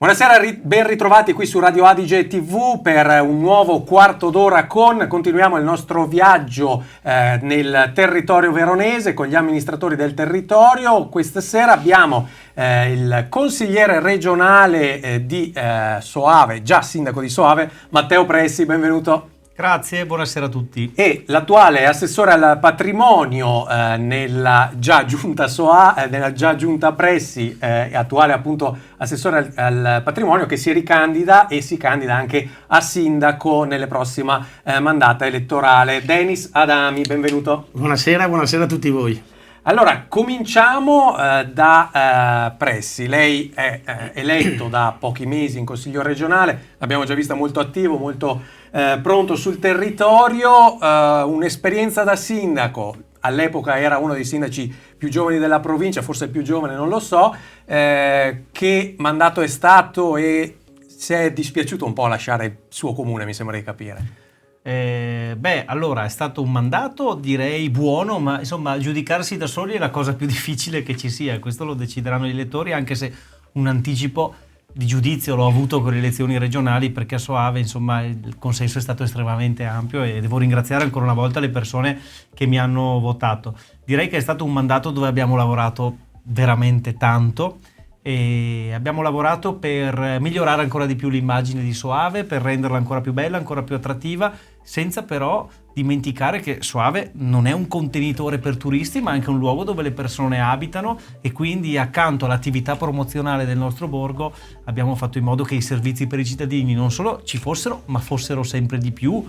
Buonasera, ben ritrovati qui su Radio Adige TV per un nuovo quarto d'ora continuiamo il nostro viaggio nel territorio veronese con gli amministratori del territorio. Questa sera abbiamo il consigliere regionale di Soave, già sindaco di Soave, Matteo Pressi, benvenuto. Grazie, buonasera a tutti. E l'attuale assessore al patrimonio nella già giunta Pressi, attuale appunto assessore al patrimonio, che si ricandida e si candida anche a sindaco nelle prossima mandata elettorale. Denis Adami, benvenuto. Buonasera a tutti voi. Allora, cominciamo da Pressi. Lei è eletto da pochi mesi in Consiglio regionale, l'abbiamo già vista molto attivo, molto pronto sul territorio, un'esperienza da sindaco. All'epoca era uno dei sindaci più giovani della provincia, forse il più giovane, non lo so. Che mandato è stato e si è dispiaciuto un po' lasciare il suo comune, mi sembra di capire. Allora è stato un mandato direi buono, ma insomma giudicarsi da soli è la cosa più difficile che ci sia, questo lo decideranno gli elettori, anche se un anticipo di giudizio l'ho avuto con le elezioni regionali, perché a Soave insomma il consenso è stato estremamente ampio e devo ringraziare ancora una volta le persone che mi hanno votato. Direi che è stato un mandato dove abbiamo lavorato veramente tanto e abbiamo lavorato per migliorare ancora di più l'immagine di Soave, per renderla ancora più bella, ancora più attrattiva, senza però dimenticare che Soave non è un contenitore per turisti, ma anche un luogo dove le persone abitano, e quindi accanto all'attività promozionale del nostro borgo abbiamo fatto in modo che i servizi per i cittadini non solo ci fossero, ma fossero sempre di più.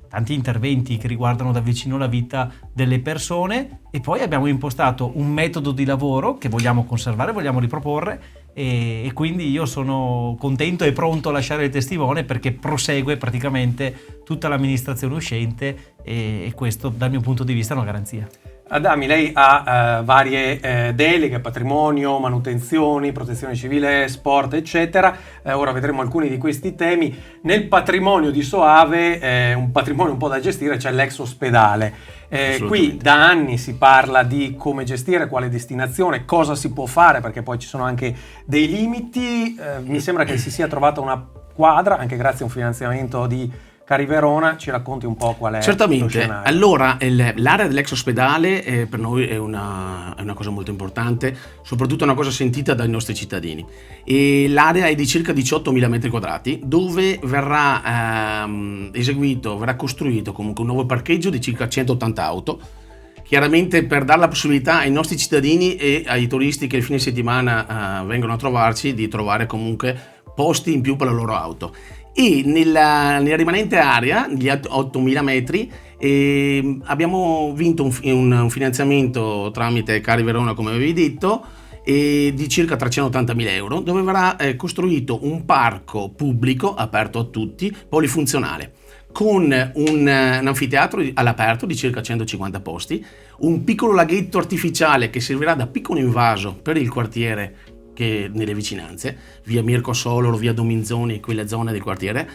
Tanti interventi che riguardano da vicino la vita delle persone, e poi abbiamo impostato un metodo di lavoro che vogliamo conservare, vogliamo riproporre, e quindi io sono contento e pronto a lasciare il testimone, perché prosegue praticamente tutta l'amministrazione uscente e questo dal mio punto di vista è una garanzia. Adami, lei ha varie deleghe, patrimonio, manutenzioni, protezione civile, sport, eccetera. Ora vedremo alcuni di questi temi. Nel patrimonio di Soave, un patrimonio un po' da gestire, c'è l'ex ospedale. Qui da anni si parla di come gestire, quale destinazione, cosa si può fare, perché poi ci sono anche dei limiti. Mi sembra che si sia trovata una quadra, anche grazie a un finanziamento di Cari Verona. Ci racconti un po' qual è Certamente. lo scenario? Allora, l'area dell'ex ospedale per noi è una cosa molto importante, soprattutto una cosa sentita dai nostri cittadini. E l'area è di circa 18.000 metri quadrati, dove verrà costruito comunque un nuovo parcheggio di circa 180 auto, chiaramente per dare la possibilità ai nostri cittadini e ai turisti che il fine settimana vengono a trovarci di trovare comunque posti in più per la loro auto. E nella rimanente area, gli 8.000 metri, abbiamo vinto un finanziamento tramite Cari Verona, come avevi detto, di circa 380.000 euro, dove verrà costruito un parco pubblico aperto a tutti, polifunzionale, con un anfiteatro all'aperto di circa 150 posti, un piccolo laghetto artificiale che servirà da piccolo invaso per il quartiere che nelle vicinanze, via Mirko Soloro, via Dominzoni, quelle zone del quartiere,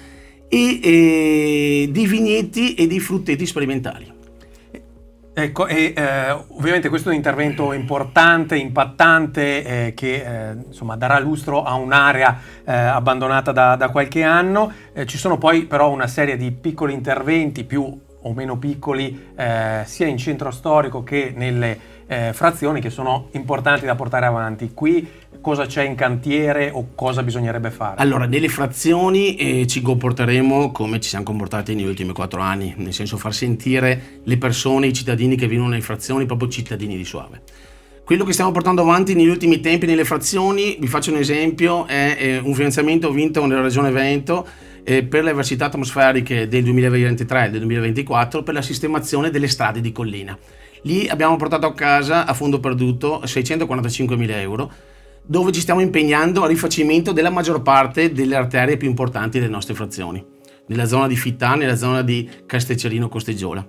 e di vigneti e di frutteti sperimentali. Ecco, ovviamente questo è un intervento importante, impattante, che insomma darà lustro a un'area abbandonata da qualche anno. Ci sono poi però una serie di piccoli interventi più o meno piccoli, sia in centro storico che nelle frazioni, che sono importanti da portare avanti. Qui cosa c'è in cantiere o cosa bisognerebbe fare? Allora, nelle frazioni ci comporteremo come ci siamo comportati negli ultimi 4 anni, nel senso far sentire le persone, i cittadini che vivono nelle frazioni, proprio cittadini di Soave. Quello che stiamo portando avanti negli ultimi tempi nelle frazioni, vi faccio un esempio, è un finanziamento vinto nella Regione Veneto per le avversità atmosferiche del 2023 e del 2024 per la sistemazione delle strade di collina. Lì abbiamo portato a casa a fondo perduto 645.000 euro, dove ci stiamo impegnando al rifacimento della maggior parte delle arterie più importanti delle nostre frazioni, nella zona di Fittà, nella zona di Castelcerino Costeggiola.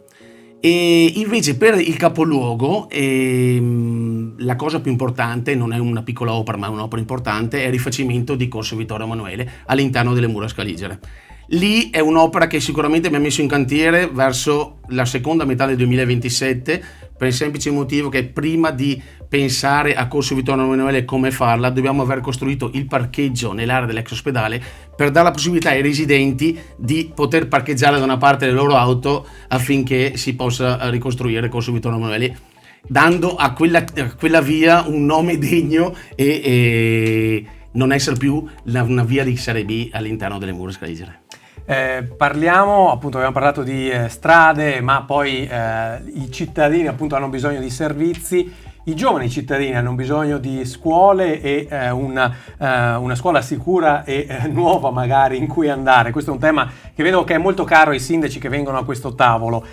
E invece per il capoluogo la cosa più importante, non è una piccola opera ma è un'opera importante, è il rifacimento di Corso Vittorio Emanuele all'interno delle mura scaligere. Lì è un'opera che sicuramente mi ha messo in cantiere verso la seconda metà del 2027, per il semplice motivo che prima di pensare a Corso Vittorio Emanuele come farla, dobbiamo aver costruito il parcheggio nell'area dell'ex ospedale per dare la possibilità ai residenti di poter parcheggiare da una parte le loro auto affinché si possa ricostruire Corso Vittorio Emanuele, dando a quella via un nome degno e non essere più una via di serie B all'interno delle mura Scalligere. Parliamo, appunto, abbiamo parlato di strade, ma poi i cittadini appunto hanno bisogno di servizi, i giovani cittadini hanno bisogno di scuole e una scuola sicura e nuova magari in cui andare. Questo è un tema che vedo che è molto caro ai sindaci che vengono a questo tavolo.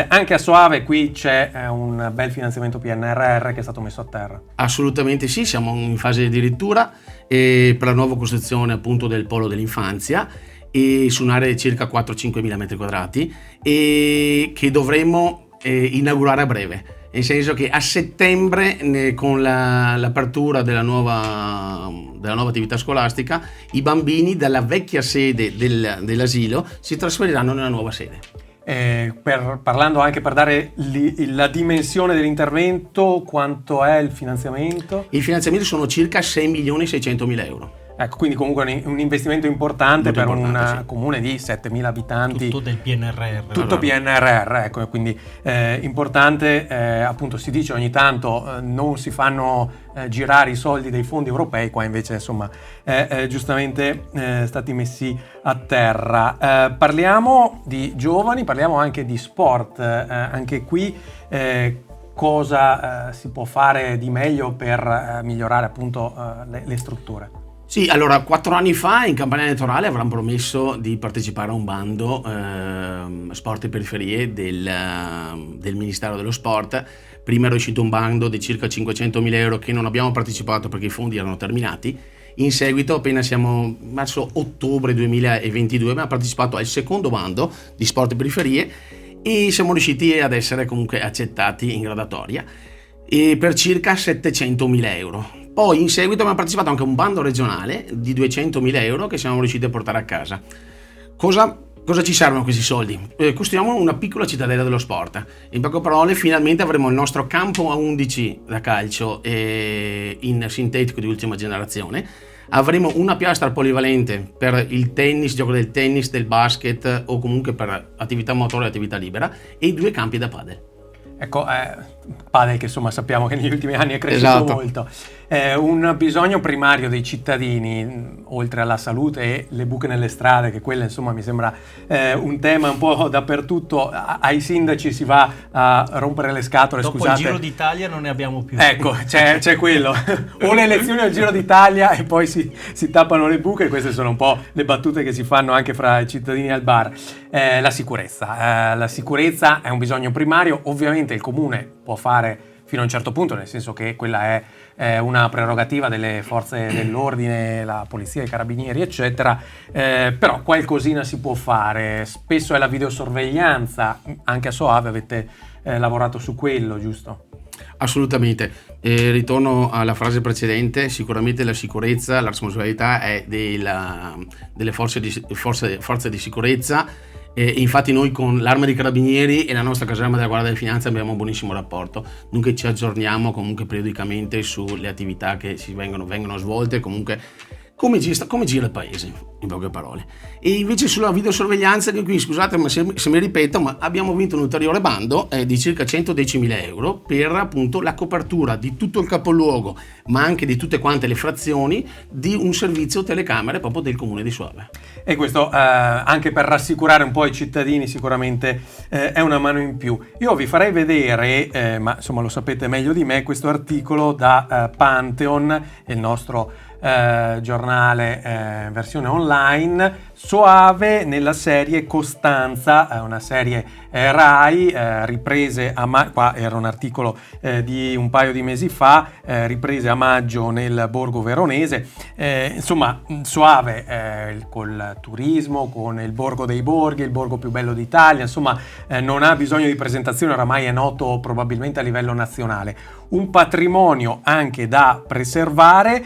Anche a Soave qui c'è un bel finanziamento PNRR che è stato messo a terra. Assolutamente sì, siamo in fase di addirittura per la nuova costruzione appunto del polo dell'infanzia, e su un'area di circa 4-5 mila metri quadrati, e che dovremo inaugurare a breve, nel senso che a settembre con l'apertura della nuova attività scolastica i bambini dalla vecchia sede dell'asilo si trasferiranno nella nuova sede. Parlando anche per dare la dimensione dell'intervento, quanto è il finanziamento? Il finanziamento sono circa 6.600.000 euro. Ecco, quindi comunque un investimento importante Molto per importante, un sì. comune di 7.000 abitanti. Tutto del PNRR. Tutto PNRR, ecco, quindi importante, appunto si dice ogni tanto non si fanno girare i soldi dei fondi europei, qua invece insomma giustamente stati messi a terra. Parliamo di giovani, parliamo anche di sport, anche qui cosa si può fare di meglio per migliorare appunto le strutture? Sì, allora 4 anni fa in campagna elettorale avevamo promesso di partecipare a un bando sport e periferie del Ministero dello Sport. Prima era uscito un bando di circa 500.000 euro che non abbiamo partecipato perché i fondi erano terminati. In seguito, appena siamo verso ottobre 2022, abbiamo partecipato al secondo bando di sport e periferie e siamo riusciti ad essere comunque accettati in graduatoria e per circa 700.000 euro. Poi in seguito abbiamo partecipato anche a un bando regionale di 200.000 euro che siamo riusciti a portare a casa. Cosa ci servono questi soldi? Costruiamo una piccola cittadella dello sport. In poche parole, finalmente avremo il nostro campo a 11 da calcio in sintetico di ultima generazione. Avremo una piastra polivalente per il tennis, gioco del tennis, del basket o comunque per attività motoria e attività libera, e 2 campi da padel. Ecco, padel che insomma sappiamo che negli ultimi anni è cresciuto Esatto. molto. Un bisogno primario dei cittadini, oltre alla salute e le buche nelle strade, che quelle insomma mi sembra un tema un po' dappertutto, ai sindaci si va a rompere le scatole, Dopo scusate. il Giro d'Italia non ne abbiamo più. Ecco, c'è quello. O le elezioni al Giro d'Italia e poi si tappano le buche. Queste sono un po' le battute che si fanno anche fra i cittadini al bar. La sicurezza. La sicurezza è un bisogno primario. Ovviamente il comune può fare fino a un certo punto, nel senso che quella è una prerogativa delle forze dell'ordine, la polizia, i carabinieri, eccetera, però qualcosina si può fare. Spesso è la videosorveglianza, anche a Soave avete lavorato su quello, giusto? Assolutamente, ritorno alla frase precedente, sicuramente la sicurezza, la responsabilità è delle forze di sicurezza. Infatti noi con l'Arma dei Carabinieri e la nostra caserma della Guardia di Finanza abbiamo un buonissimo rapporto, dunque ci aggiorniamo comunque periodicamente sulle attività che vengono svolte, comunque come gira il paese, in poche parole. E invece sulla videosorveglianza, che qui scusate se mi ripeto, ma abbiamo vinto un ulteriore bando di circa 110.000 euro per appunto la copertura di tutto il capoluogo, ma anche di tutte quante le frazioni, di un servizio telecamere proprio del comune di Soave. E questo anche per rassicurare un po' i cittadini sicuramente è una mano in più. Io vi farei vedere, ma insomma lo sapete meglio di me, questo articolo da Pantheon, il nostro giornale versione online. Soave nella serie Costanza, una serie Rai, riprese qua era un articolo di un paio di mesi fa, riprese a maggio nel borgo veronese. Insomma, Soave col turismo, con il borgo dei borghi, il borgo più bello d'Italia, insomma non ha bisogno di presentazione, oramai è noto probabilmente a livello nazionale. Un patrimonio anche da preservare.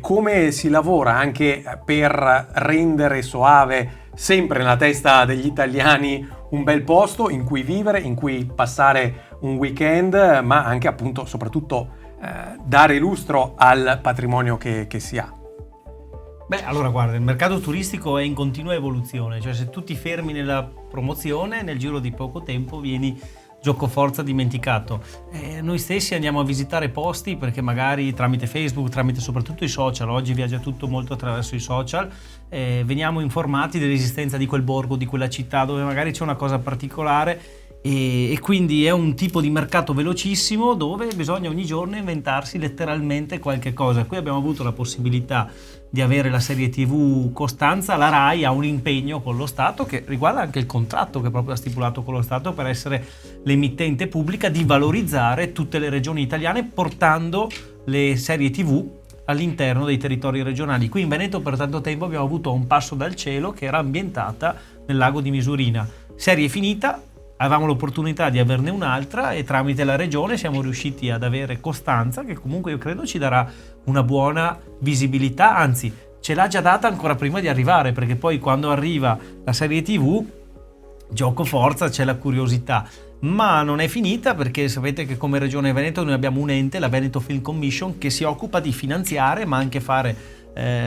Come si lavora anche per rendere Soave sempre nella testa degli italiani un bel posto in cui vivere, in cui passare un weekend, ma anche appunto soprattutto dare lustro al patrimonio che si ha? Beh, allora guarda, il mercato turistico è in continua evoluzione, cioè se tu ti fermi nella promozione, nel giro di poco tempo vieni giocoforza dimenticato. Noi stessi andiamo a visitare posti perché magari tramite Facebook, tramite soprattutto i social, oggi viaggia tutto molto attraverso i social, veniamo informati dell'esistenza di quel borgo, di quella città dove magari c'è una cosa particolare e quindi è un tipo di mercato velocissimo dove bisogna ogni giorno inventarsi letteralmente qualche cosa. Qui abbiamo avuto la possibilità di avere la serie TV Costanza, la RAI ha un impegno con lo Stato che riguarda anche il contratto che proprio ha stipulato con lo Stato per essere l'emittente pubblica, di valorizzare tutte le regioni italiane portando le serie TV all'interno dei territori regionali. Qui in Veneto per tanto tempo abbiamo avuto Un passo dal cielo che era ambientata nel lago di Misurina. Serie finita, avevamo l'opportunità di averne un'altra e tramite la regione siamo riusciti ad avere Costanza, che comunque io credo ci darà una buona visibilità, anzi ce l'ha già data ancora prima di arrivare, perché poi quando arriva la serie TV gioco forza, c'è la curiosità. Ma non è finita, perché sapete che come Regione Veneto noi abbiamo un ente, la Veneto Film Commission, che si occupa di finanziare ma anche fare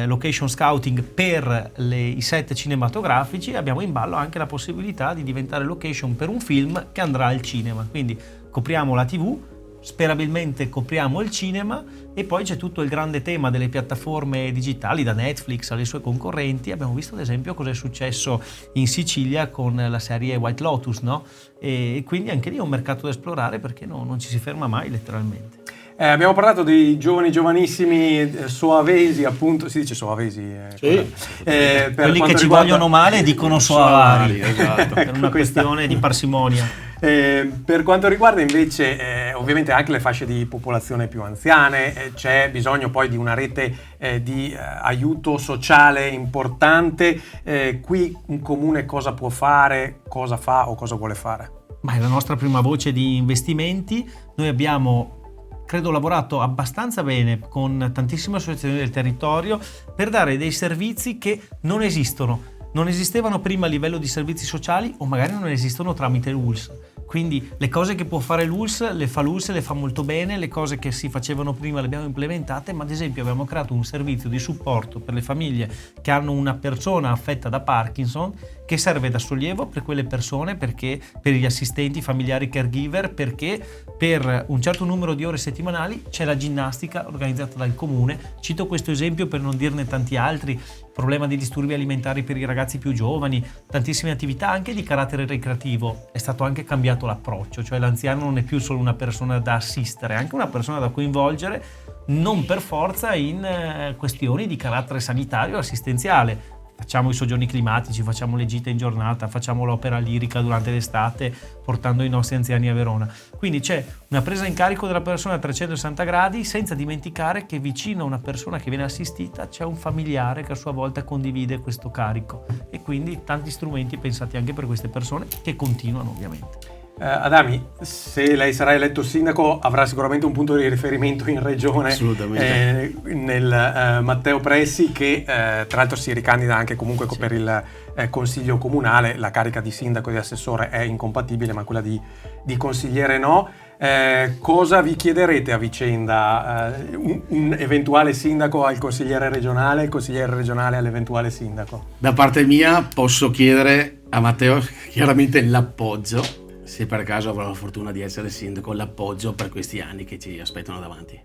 location scouting per i set cinematografici. Abbiamo in ballo anche la possibilità di diventare location per un film che andrà al cinema, quindi copriamo la TV, sperabilmente copriamo il cinema e poi c'è tutto il grande tema delle piattaforme digitali, da Netflix alle sue concorrenti. Abbiamo visto ad esempio cosa è successo in Sicilia con la serie White Lotus, no? E quindi anche lì è un mercato da esplorare, perché non ci si ferma mai letteralmente. Abbiamo parlato dei giovanissimi soavesi, appunto, si dice soavesi? Sì. Quelli che ci vogliono male dicono soavari, esatto. per una questione di parsimonia. Per quanto riguarda invece ovviamente anche le fasce di popolazione più anziane, c'è bisogno poi di una rete di aiuto sociale importante. Qui un comune cosa può fare, cosa fa o cosa vuole fare? Ma è la nostra prima voce di investimenti. Noi abbiamo, credo, lavorato abbastanza bene con tantissime associazioni del territorio per dare dei servizi che non esistevano prima a livello di servizi sociali, o magari non esistono tramite l'ULSS. Quindi le cose che può fare l'ULSS le fa l'ULSS, le fa molto bene, le cose che si facevano prima le abbiamo implementate, ma ad esempio abbiamo creato un servizio di supporto per le famiglie che hanno una persona affetta da Parkinson, che serve da sollievo per quelle persone, perché per gli assistenti familiari caregiver, perché per un certo numero di ore settimanali c'è la ginnastica organizzata dal comune. Cito questo esempio per non dirne tanti altri: problema di disturbi alimentari per i ragazzi più giovani, tantissime attività anche di carattere ricreativo. È stato anche cambiato l'approccio, cioè l'anziano non è più solo una persona da assistere, è anche una persona da coinvolgere, non per forza in questioni di carattere sanitario o assistenziale. Facciamo i soggiorni climatici, facciamo le gite in giornata, facciamo l'opera lirica durante l'estate portando i nostri anziani a Verona. Quindi c'è una presa in carico della persona a 360 gradi, senza dimenticare che vicino a una persona che viene assistita c'è un familiare che a sua volta condivide questo carico, e quindi tanti strumenti pensati anche per queste persone, che continuano ovviamente. Adami, se lei sarà eletto sindaco avrà sicuramente un punto di riferimento in regione, nel Matteo Pressi, che tra l'altro si ricandida anche comunque per il consiglio comunale. La carica di sindaco e di assessore è incompatibile, ma quella di consigliere no. Cosa vi chiederete a vicenda? Un eventuale sindaco al consigliere regionale, il consigliere regionale all'eventuale sindaco? Da parte mia posso chiedere a Matteo chiaramente l'appoggio, se per caso avrò la fortuna di essere sindaco, l'appoggio per questi anni che ci aspettano davanti.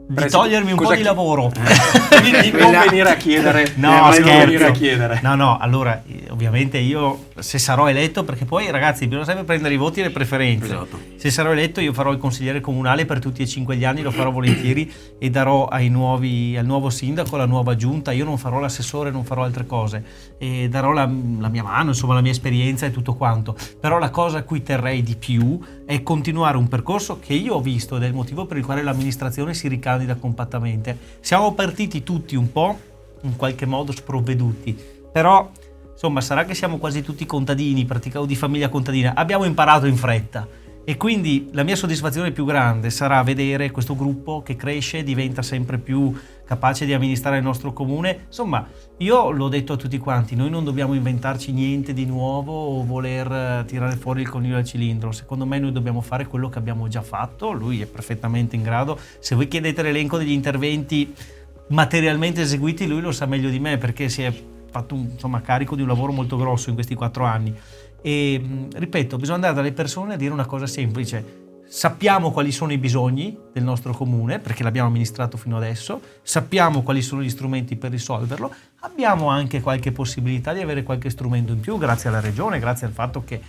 Di togliermi un po' di lavoro. Di non venire a chiedere. No, scherzo. No, allora ovviamente io, se sarò eletto, perché poi ragazzi bisogna sempre prendere i voti e le preferenze. Esatto. Se sarò eletto io farò il consigliere comunale per tutti e 5 gli anni, lo farò volentieri, e darò al nuovo sindaco, alla nuova giunta. Io non farò l'assessore, non farò altre cose, e darò la mia mano, insomma la mia esperienza e tutto quanto. Però la cosa a cui terrei di più è continuare un percorso che io ho visto, ed è il motivo per il quale l'amministrazione si ricandida compattamente. Siamo partiti tutti un po' in qualche modo sprovveduti, però insomma sarà che siamo quasi tutti contadini, o di famiglia contadina, abbiamo imparato in fretta, E quindi la mia soddisfazione più grande sarà vedere questo gruppo che cresce, diventa sempre più capace di amministrare il nostro comune. Insomma, io l'ho detto a tutti quanti, noi non dobbiamo inventarci niente di nuovo o voler tirare fuori il coniglio dal cilindro. Secondo me noi dobbiamo fare quello che abbiamo già fatto, lui è perfettamente in grado. Se voi chiedete l'elenco degli interventi materialmente eseguiti, lui lo sa meglio di me, perché si è fatto carico di un lavoro molto grosso in questi 4 anni. E ripeto, bisogna andare dalle persone a dire una cosa semplice: sappiamo quali sono i bisogni del nostro comune perché l'abbiamo amministrato fino adesso, sappiamo quali sono gli strumenti per risolverlo, abbiamo anche qualche possibilità di avere qualche strumento in più grazie alla regione, grazie al fatto che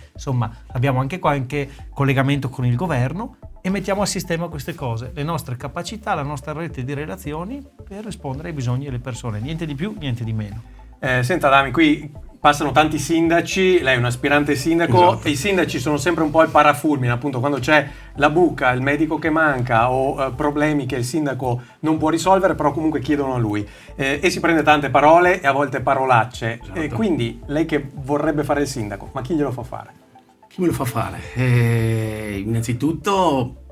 abbiamo anche qualche collegamento con il governo, e mettiamo a sistema queste cose, le nostre capacità, la nostra rete di relazioni per rispondere ai bisogni delle persone, niente di più, niente di meno. Senta Adami, qui passano tanti sindaci, lei è un aspirante sindaco, Esatto. e i sindaci sono sempre un po' il parafulmine, appunto quando c'è la buca, il medico che manca o problemi che il sindaco non può risolvere, però comunque chiedono a lui, e si prende tante parole e a volte parolacce. Esatto. Quindi lei che vorrebbe fare il sindaco, ma chi glielo fa fare? Chi me lo fa fare? Innanzitutto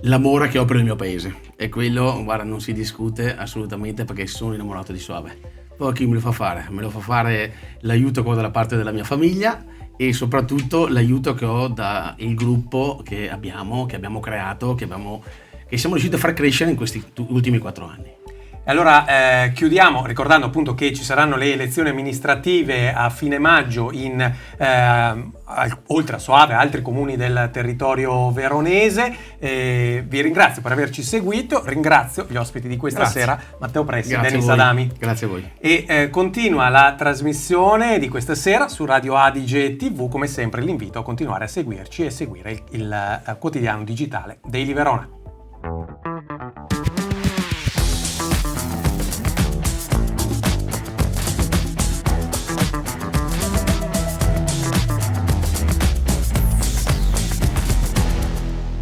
l'amore che ho per il mio paese, e quello, guarda, non si discute assolutamente, perché sono innamorato di Soave. Poi chi me lo fa fare? Me lo fa fare l'aiuto che ho dalla parte della mia famiglia, e soprattutto l'aiuto che ho dal gruppo che abbiamo creato, che siamo riusciti a far crescere in questi ultimi 4 anni. Allora chiudiamo ricordando appunto che ci saranno le elezioni amministrative a fine maggio oltre a Soave, altri comuni del territorio veronese. Vi ringrazio per averci seguito, ringrazio gli ospiti di questa sera, Matteo Pressi e Dennis Adami. Grazie a voi. E continua la trasmissione di questa sera su Radio Adige TV. Come sempre l'invito a continuare a seguirci e seguire il quotidiano digitale Daily Verona.